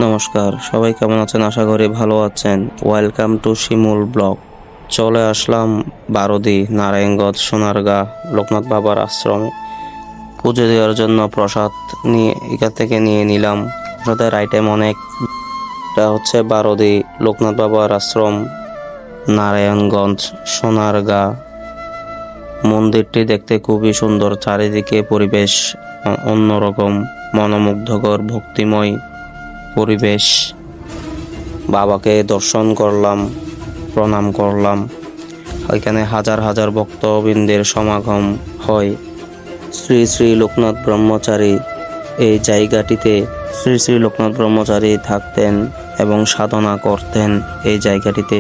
নমস্কার, সবাই কেমন আছেন? আশা করি ভালো আছেন। Welcome to Shimul blog. চলে আসলাম বারোদি, নারায়ণগঞ্জ, সোনারগাঁ লোকনাথ বাবার আশ্রমে পুজো দেওয়ার জন্য প্রসাদ নিয়ে এখান থেকে নিয়ে নিলাম। প্রসাদের আইটেম অনেক। এটা হচ্ছে বারোদি লোকনাথ বাবার আশ্রম, নারায়ণগঞ্জ, সোনারগাঁ। মন্দিরটি দেখতে খুবই সুন্দর, চারিদিকে পরিবেশ অন্যরকম, মনোমুগ্ধকর, ভক্তিময় পরিবেশ। বাবাকে দর্শন করলাম, প্রণাম করলাম। ওইখানে হাজার হাজার ভক্তবৃন্দের সমাগম হয়। শ্রী শ্রী লোকনাথ ব্রহ্মচারী এই জায়গাটিতে শ্রী শ্রী লোকনাথ ব্রহ্মচারী থাকতেন এবং সাধনা করতেন এই জায়গাটিতে।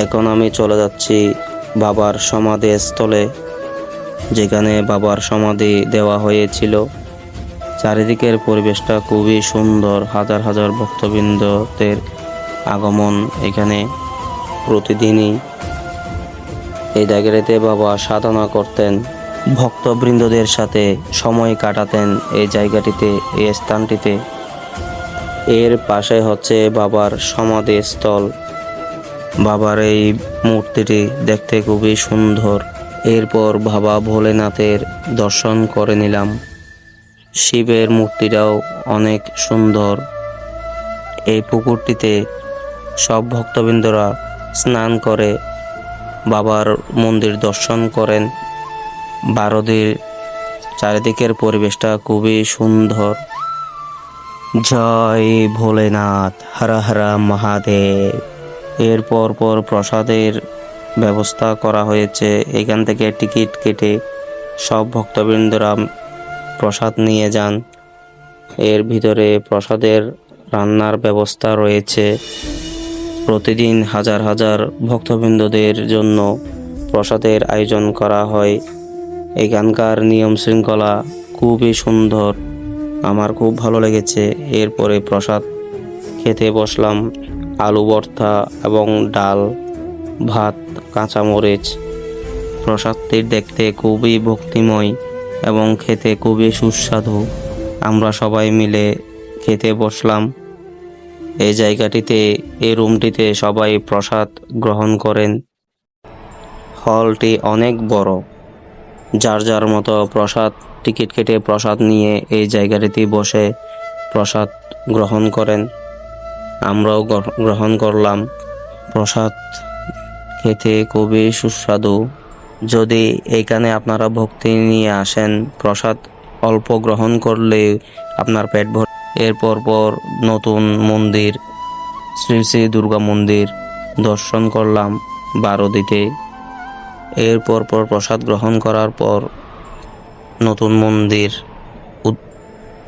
এখন আমি চলে যাচ্ছি বাবার সমাধিস্থলে, যেখানে বাবার সমাধি দেওয়া হয়েছিল। চারিদিকের পরিবেশটা খুবই সুন্দর, হাজার হাজার ভক্তবৃন্দদের আগমন এখানে প্রতিদিনই। এই জায়গাটিতে বাবা সাধনা করতেন, ভক্তবৃন্দদের সাথে সময় কাটাতেন এই জায়গাটিতে, এই স্থানটিতে। এর পাশে হচ্ছে বাবার সমাধিস্থল। বাবার এই মূর্তিটি দেখতে খুবই সুন্দর। এরপর বাবা ভোলেনাথের দর্শন করে নিলাম। শিবের মূর্তিটাও অনেক সুন্দর। এই পুকুরটিতে সব ভক্তবৃন্দরা স্নান করে বাবার মন্দির দর্শন করেন। বারোদির চারিদিকের পরিবেশটা খুবই সুন্দর। জয় ভোলেনাথ, হর হর মহাদেব। এরপর প্রসাদের ব্যবস্থা করা হয়েছে। এখান থেকে টিকিট কেটে সব ভক্তবৃন্দরা প্রসাদ নিয়ে যান। এর ভিতরে প্রসাদের রান্নার ব্যবস্থা রয়েছে। প্রতিদিন হাজার হাজার ভক্তবৃন্দদের জন্য প্রসাদের আয়োজন করা হয়। এখানকার নিয়ম শৃঙ্খলা খুবই সুন্দর, আমার খুব ভালো লেগেছে। এরপরে প্রসাদ খেতে বসলাম। আলু ভর্তা এবং ডাল, ভাত, কাঁচামরিচ। প্রসাদটি দেখতে খুবই ভক্তিময় এবং খেতে খুবই সুস্বাদু। আমরা সবাই মিলে খেতে বসলাম। এই জায়গাটিতে, এই রুমটিতে সবাই প্রসাদ গ্রহণ করেন। হলটি অনেক বড়, যার যার মতো প্রসাদ টিকিট কেটে প্রসাদ নিয়ে এই জায়গাটিতে বসে প্রসাদ গ্রহণ করেন। আমরাও গ্রহণ করলাম। প্রসাদ খেতে খুবই সুস্বাদু। যদি এখানে আপনারা ভক্তি নিয়ে আসেন, প্রসাদ অল্প গ্রহণ করলে আপনার পেট ভরে। এরপর নতুন মন্দির, শ্রী শ্রী দুর্গা মন্দির দর্শন করলাম বারোদিতে। এরপর প্রসাদ গ্রহণ করার পর নতুন মন্দির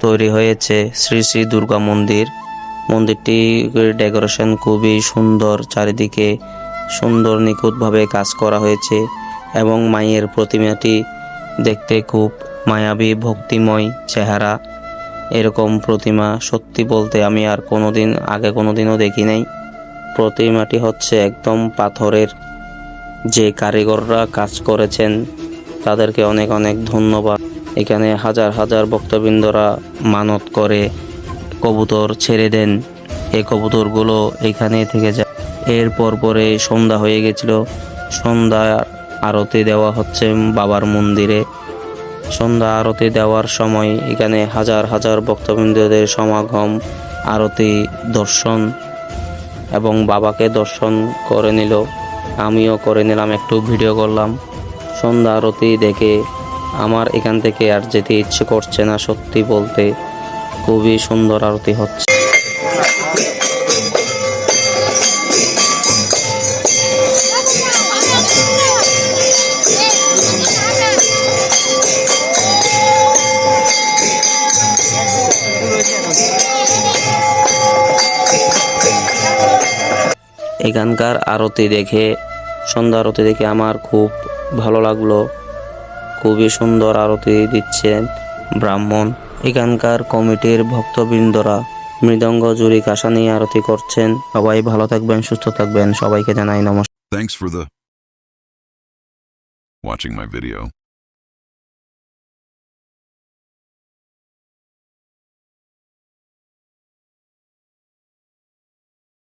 তৈরি হয়েছে, শ্রী শ্রী দুর্গা মন্দির। মন্দিরটি ডেকোরেশন খুবই সুন্দর, চারিদিকে সুন্দর নিখুঁতভাবে কাজ করা হয়েছে এবং মায়ের প্রতিমাটি দেখতে খুব মায়াবী, ভক্তিময় চেহারা। এরকম প্রতিমা সত্যি বলতে আমি আর কোনোদিনও দেখি নাই। প্রতিমাটি হচ্ছে একদম পাথরের। যে কারিগররা কাজ করেছেন তাদেরকে অনেক অনেক ধন্যবাদ। এখানে হাজার হাজার ভক্তবৃন্দরা মানত করে কবুতর ছেড়ে দেন। এই কবুতরগুলো এখানে থেকে যায়। এরপর সন্ধ্যা হয়ে গেছিল। সন্ধ্যা আরতি দেওয়া হচ্ছে বাবার মন্দিরে। সন্ধ্যা আরতি দেওয়ার সময় এখানে হাজার হাজার ভক্তবৃন্দদের সমাগম, আরতি দর্শন এবং বাবাকে দর্শন করে নিল। আমিও করে নিলাম, একটু ভিডিও করলাম। সন্ধ্যা আরতি দেখে আমার এখান থেকে আর যেতে ইচ্ছে করছে না, সত্যি বলতে। খুবই সুন্দর আরতি হচ্ছে। এখানকার আরতি দেখে, সন্ধ্যা আরতি দেখে আমার খুব ভালো লাগলো। খুবই সুন্দর আরতি দিচ্ছেন ব্রাহ্মণ। এখানকার কমিটির ভক্তবৃন্দরা মৃদঙ্গ, জুরি, কাঁসা নিয়ে আরতি করছেন। সবাই ভালো থাকবেন, সুস্থ থাকবেন। সবাইকে জানাই নমস্কার। Thanks for watching my video.